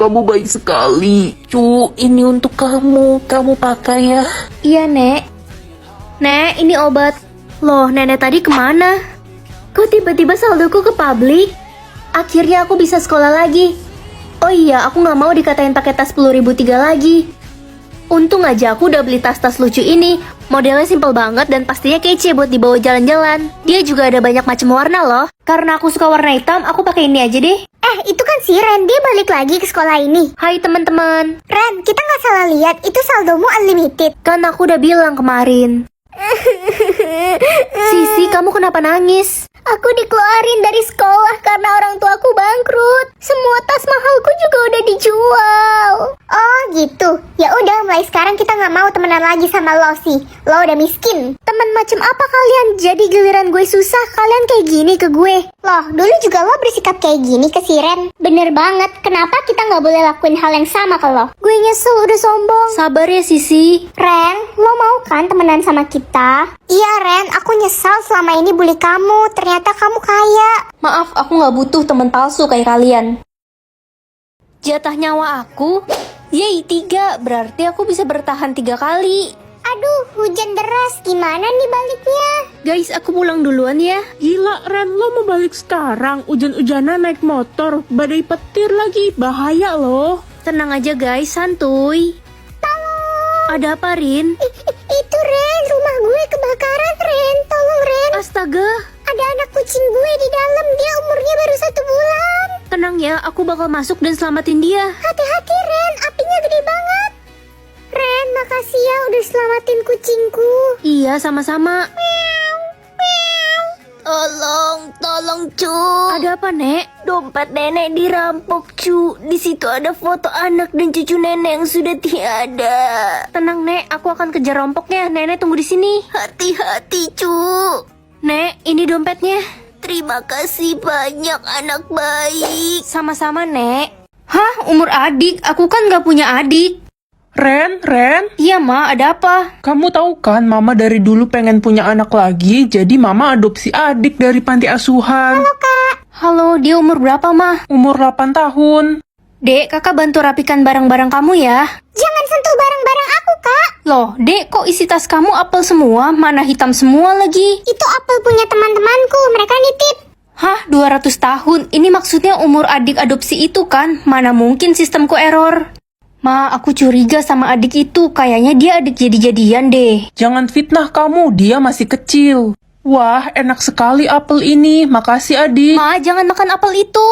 kamu baik sekali. Cu, ini untuk kamu. Kamu pakai ya. Iya, Nek. Nek, ini obat. Loh, Nenek tadi kemana? Kok tiba-tiba saldoku ke publik? Akhirnya aku bisa sekolah lagi. Oh iya, aku nggak mau dikatain pakai tas 10.003 lagi. Untung aja aku udah beli tas-tas lucu ini. Modelnya simple banget dan pastinya kece buat dibawa jalan-jalan. Dia juga ada banyak macam warna loh. Karena aku suka warna hitam, aku pakai ini aja deh. Itu kan si Ren, dia balik lagi ke sekolah ini. Hai teman-teman. Ren, kita nggak salah lihat, itu saldomu unlimited. Kan aku udah bilang kemarin. Sisi, kamu kenapa nangis? Aku dikeluarin dari sekolah karena orang tuaku bangkrut. Semua tas mahalku juga udah dijual. Oh gitu. Ya udah, mulai sekarang kita nggak mau temenan lagi sama lo sih. Lo udah miskin. Temen macam apa kalian? Jadi giliran gue susah, kalian kayak gini ke gue. Loh, dulu juga lo bersikap kayak gini ke si Ren. Bener banget. Kenapa kita nggak boleh lakuin hal yang sama ke lo? Gue nyesel udah sombong. Sabar ya Sisi. Ren, lo mau kan temenan sama kita? Iya Ren, aku nyesal selama ini bully kamu. Ternyata kamu kaya. Maaf, aku nggak butuh teman palsu kayak kalian. Jatah nyawa aku? Yeay, 3. Berarti aku bisa bertahan 3 kali. Aduh, hujan deras. Gimana nih baliknya? Guys, aku pulang duluan ya. Gila, Ren, lo mau balik sekarang? Hujan-hujanan naik motor, badai petir lagi, bahaya loh. Tenang aja guys, santuy. Ada apa, Rin? Itu Ren, rumah gue kebakaran Ren. Tolong Ren. Astaga, Ada anak kucing gue di dalam. Dia umurnya baru 1 bulan. tenang ya, aku bakal masuk dan selamatin dia. Hati-hati Ren, apinya gede banget. Ren, makasih ya udah selamatin kucingku. Iya, sama-sama. Tolong cu. Ada apa, Nek? Dompet nenek dirampok, cu. Di situ ada foto anak dan cucu nenek yang sudah tiada. Tenang, Nek, aku akan kejar rampoknya. Nenek tunggu di sini. Hati-hati, cu. Nek, ini dompetnya. Terima kasih banyak, anak baik. Sama-sama, Nek. Hah, umur adik? Aku kan gak punya adik. Ren, Iya, Ma, ada apa? kamu tahu kan mama dari dulu pengen punya anak lagi, jadi mama adopsi adik dari panti asuhan. Halo, dia umur berapa, Ma? Umur 8 tahun. Dek, kakak bantu rapikan barang-barang kamu ya. Jangan sentuh barang-barang aku, Kak. Loh, Dek, kok isi tas kamu apel semua? Mana hitam semua lagi? Itu apel punya teman-temanku. Mereka nitip. Hah, 200 tahun? Ini maksudnya umur adik adopsi itu kan? Mana mungkin sistemku error? Ma, aku curiga sama adik itu. Kayaknya dia adik jadi-jadian deh. Jangan fitnah kamu, dia masih kecil. Wah, enak sekali apel ini. Makasih adik. Ma, jangan makan apel itu.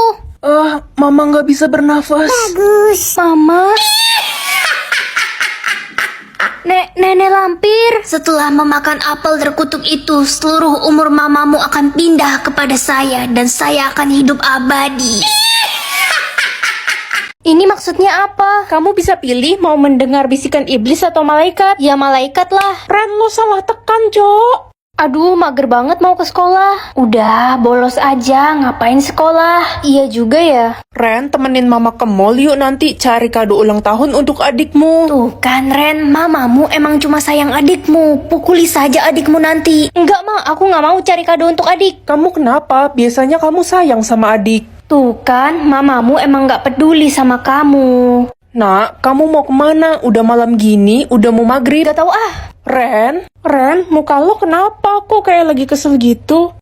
Mama nggak bisa bernafas. Bagus. Mama. Nenek lampir. Setelah memakan apel terkutuk itu, seluruh umur mamamu akan pindah kepada saya dan saya akan hidup abadi. Ini maksudnya apa? Kamu bisa pilih mau mendengar bisikan iblis atau malaikat. Ya malaikat lah. Ren, lo salah tekan, Cok. Aduh, mager banget mau ke sekolah. Udah, bolos aja. Ngapain sekolah? Iya juga ya. Ren, temenin mama ke mall yuk nanti cari kado ulang tahun untuk adikmu. Tuh kan Ren, mamamu emang cuma sayang adikmu. Pukuli saja adikmu nanti. Enggak Ma, aku nggak mau cari kado untuk adik. Kamu kenapa? Biasanya kamu sayang sama adik. Tuh kan, mamamu emang nggak peduli sama kamu. Nak, kamu mau kemana? Udah malam gini, udah mau maghrib. Gak tahu ah. Ren, muka lo kenapa? Kok kayak lagi kesel gitu?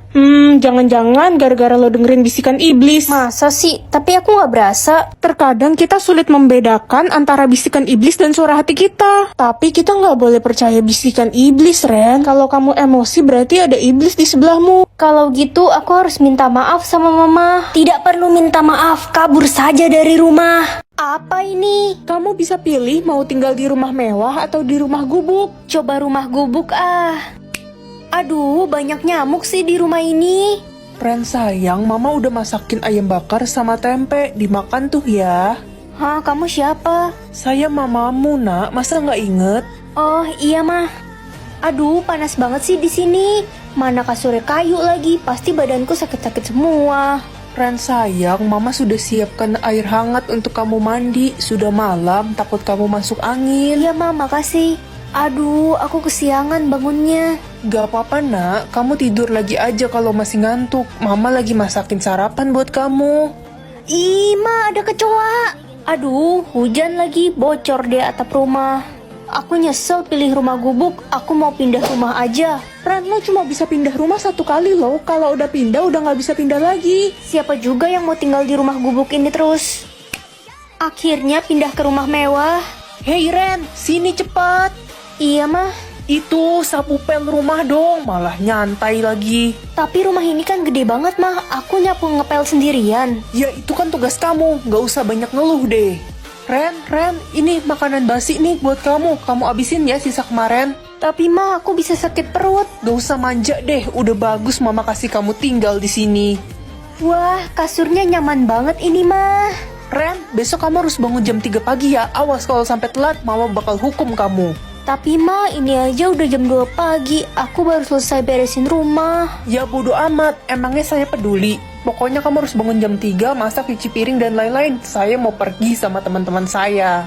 Jangan-jangan gara-gara lo dengerin bisikan iblis. Masa sih? Tapi aku nggak berasa. Terkadang kita sulit membedakan antara bisikan iblis dan suara hati kita. Tapi kita nggak boleh percaya bisikan iblis, Ren. Kalau kamu emosi berarti ada iblis di sebelahmu. Kalau gitu aku harus minta maaf sama mama. Tidak perlu minta maaf, kabur saja dari rumah. Apa ini? Kamu bisa pilih mau tinggal di rumah mewah atau di rumah gubuk. Coba rumah gubuk ah. Aduh, banyak nyamuk sih di rumah ini. Ren sayang, mama udah masakin ayam bakar sama tempe. Dimakan tuh ya. Hah, kamu siapa? Saya mamamu, nak. Masa nggak inget? Oh, iya mah. Aduh, panas banget sih di sini. Mana kasurnya kayu lagi, pasti badanku sakit-sakit semua. Ren sayang, mama sudah siapkan air hangat untuk kamu mandi. Sudah malam, takut kamu masuk angin. Iya mah, makasih. Aduh, aku kesiangan bangunnya. Gak apa-apa nak, kamu tidur lagi aja kalau masih ngantuk. Mama lagi masakin sarapan buat kamu. Ih, Ma, ada kecoa. Aduh, hujan lagi, bocor deh atap rumah. Aku nyesel pilih rumah gubuk, aku mau pindah rumah aja. Ren, lo cuma bisa pindah rumah 1 kali loh. Kalau udah pindah, udah nggak bisa pindah lagi. Siapa juga yang mau tinggal di rumah gubuk ini terus? Akhirnya pindah ke rumah mewah. Hei Ren, sini cepet. Iya mah, Itu sapu pel rumah dong, malah nyantai lagi. tapi rumah ini kan gede banget mah, aku nyapu ngepel sendirian. Ya itu kan tugas kamu, nggak usah banyak ngeluh deh. Ren, ini makanan basi nih buat kamu. Kamu abisin ya sisa kemarin. Tapi mah aku bisa sakit perut. Gak usah manja deh, udah bagus mama kasih kamu tinggal di sini. Wah, kasurnya nyaman banget ini mah. Ren, besok kamu harus bangun jam 3 pagi ya. Awas kalau sampai telat, mama bakal hukum kamu. Tapi mah ini aja udah jam 2 pagi, aku baru selesai beresin rumah. Ya bodo amat, emangnya saya peduli. Pokoknya kamu harus bangun jam 3, masak, cuci piring, dan lain-lain. Saya mau pergi sama teman-teman saya.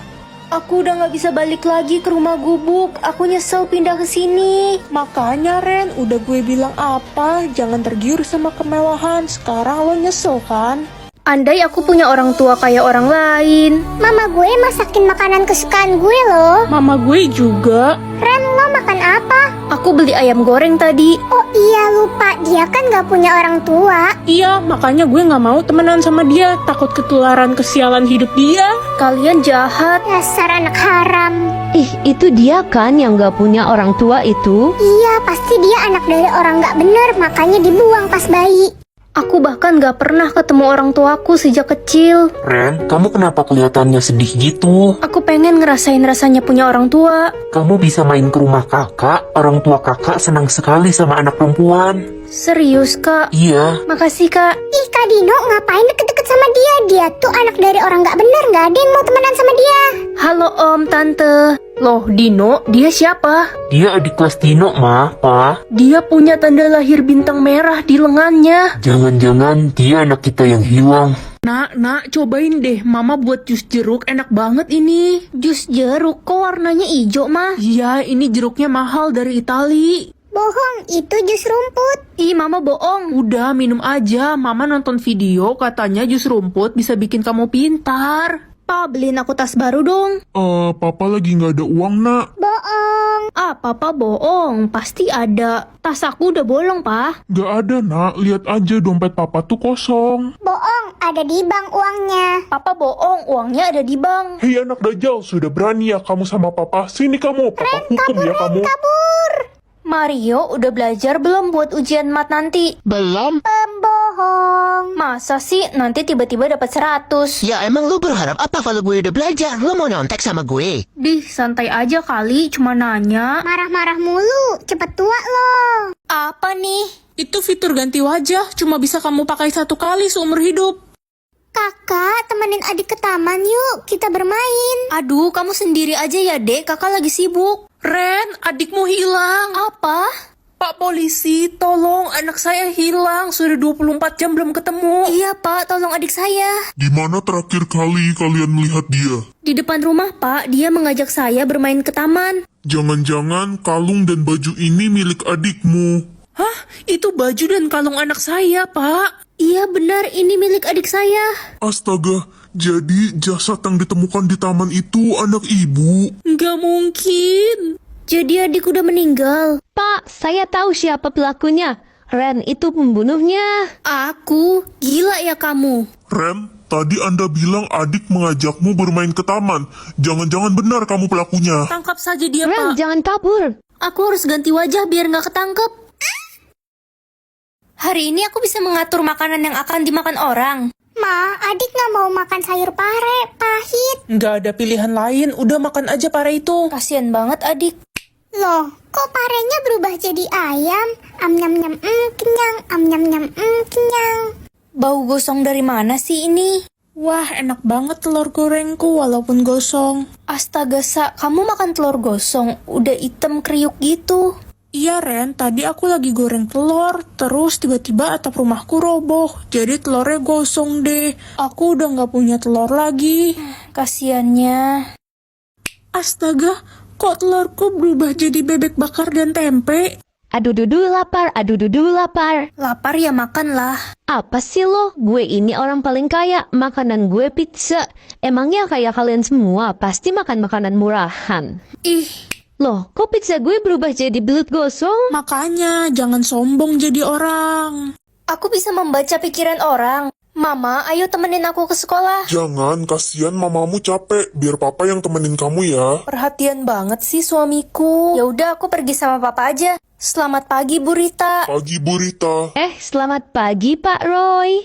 Aku udah gak bisa balik lagi ke rumah gubuk, aku nyesel pindah ke sini. Makanya Ren, udah gue bilang apa, jangan tergiur sama kemewahan. Sekarang lo nyesel kan? Andai aku punya orang tua kayak orang lain. Mama gue masakin makanan kesukaan gue loh. Mama gue juga. Ren, lo makan apa? Aku beli ayam goreng tadi. Oh iya lupa, dia kan gak punya orang tua. Iya, makanya gue gak mau temenan sama dia. Takut ketularan kesialan hidup dia. Kalian jahat. Dasar anak haram. Ih, itu dia kan yang gak punya orang tua itu? Iya, pasti dia anak dari orang gak bener, makanya dibuang pas bayi. Aku bahkan gak pernah ketemu orang tuaku sejak kecil. Ren, kamu kenapa kelihatannya sedih gitu? Aku pengen ngerasain rasanya punya orang tua. Kamu bisa main ke rumah kakak, orang tua kakak senang sekali sama anak perempuan. Serius kak? Iya, Makasih kak. Ih, Kak Dino ngapain deket-deket sama dia? Dia tuh anak dari orang gak bener, gak ada yang mau temenan sama dia. Halo om, tante. Loh Dino, dia siapa? dia adik kelas Dino, Ma, Pa. Dia punya tanda lahir bintang merah di lengannya. Jangan-jangan dia anak kita yang hilang. Nak, cobain deh. Mama buat jus jeruk, enak banget ini. Jus jeruk, kok warnanya hijau mah? Iya, ini jeruknya mahal dari Itali. Bohong, itu jus rumput. Ih mama bohong. Udah, minum aja. Mama nonton video, katanya jus rumput bisa bikin kamu pintar. Pa, beliin aku tas baru dong. Papa lagi nggak ada uang, Nak. Bohong. Ah, papa bohong. Pasti ada. Tas aku udah bolong, pa. Nggak ada, Nak. Lihat aja dompet Papa tuh kosong. Bohong, ada di bank uangnya. Papa bohong, uangnya ada di bank. Hei anak Dajjal, sudah berani ya kamu sama Papa? Sini kamu, Papa hukum ya kamu. Kabur. Mario udah belajar belum buat ujian mat nanti? Pembohong. Masa sih nanti tiba-tiba dapat 100? Ya emang lu berharap apa kalau gue udah belajar? Lu mau nyontek sama gue? Dih, santai aja kali, cuma nanya. Marah-marah mulu, cepet tua lo. Apa nih? Itu fitur ganti wajah, cuma bisa kamu pakai 1 kali seumur hidup. Kakak, temenin adik ke taman yuk, kita bermain. Aduh, kamu sendiri aja ya, Dek. Kakak lagi sibuk. Ren, adikmu hilang. Apa? Pak polisi, tolong anak saya hilang. Sudah 24 jam belum ketemu. Iya, Pak. Tolong adik saya. Di mana terakhir kali kalian melihat dia? Di depan rumah, Pak. Dia mengajak saya bermain ke taman. Jangan-jangan kalung dan baju ini milik adikmu. Hah? Itu baju dan kalung anak saya, Pak. Iya, benar. Ini milik adik saya. Astaga, jadi jasad yang ditemukan di taman itu anak ibu. Nggak mungkin. Jadi adik udah meninggal. Pak, saya tahu siapa pelakunya. Ren itu pembunuhnya. Aku? Gila ya kamu. Ren, tadi Anda bilang adik mengajakmu bermain ke taman. Jangan-jangan benar kamu pelakunya. Tangkap saja dia, Ren, Pak. jangan kabur. Aku harus ganti wajah biar nggak ketangkep. Hari ini aku bisa mengatur makanan yang akan dimakan orang. Ma, adik gak mau makan sayur pare, pahit. Nggak ada pilihan lain, udah makan aja pare itu. Kasian banget adik. Loh, kok parenya berubah jadi ayam? Am nyam nyam kenyang, am nyam nyam kenyang. Bau gosong dari mana sih ini? Wah, enak banget telur gorengku walaupun gosong. Astaga, Sa, kamu makan telur gosong, udah hitam kriuk gitu. Iya Ren, tadi aku lagi goreng telur, terus tiba-tiba atap rumahku roboh, jadi telurnya gosong deh. Aku udah nggak punya telur lagi. Kasiannya. Astaga, kok telurku berubah jadi bebek bakar dan tempe? Aduh dudu lapar, aduh dudu lapar. Lapar ya makanlah. Apa sih lo? Gue ini orang paling kaya, makanan gue pizza. Emangnya kayak kalian semua pasti makan makanan murahan? Ih, Loh, kok pizza gue berubah jadi belut gosong? makanya jangan sombong jadi orang. Aku bisa membaca pikiran orang. Mama, ayo temenin aku ke sekolah. Jangan, kasihan mamamu capek. Biar papa yang temenin kamu ya. Perhatian banget sih suamiku. Ya udah, aku pergi sama papa aja. Selamat pagi, Bu Rita. Pagi Bu Rita. Selamat pagi Pak Roy.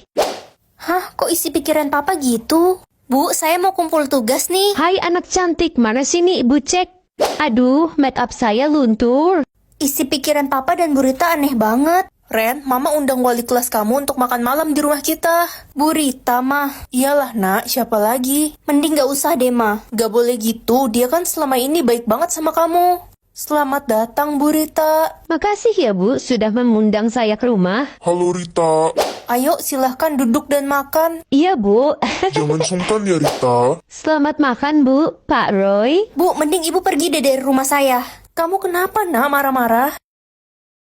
Hah, kok isi pikiran papa gitu? Bu, saya mau kumpul tugas nih. Hai anak cantik, mana sini ibu cek? Aduh, make up saya luntur. Isi pikiran papa dan Bu Rita aneh banget. Ren, mama undang wali kelas kamu untuk makan malam di rumah kita. Bu Rita mah. Iyalah nak, siapa lagi? Mending gak usah deh mah. Gak boleh gitu, dia kan selama ini baik banget sama kamu. Selamat datang Bu Rita. Makasih ya Bu, sudah mengundang saya ke rumah. Halo Rita. Ayo silahkan duduk dan makan. Iya Bu. Jangan sungkan ya Rita. Selamat makan Bu, Pak Roy. Bu, mending ibu pergi deh dari rumah saya. Kamu kenapa nak marah-marah?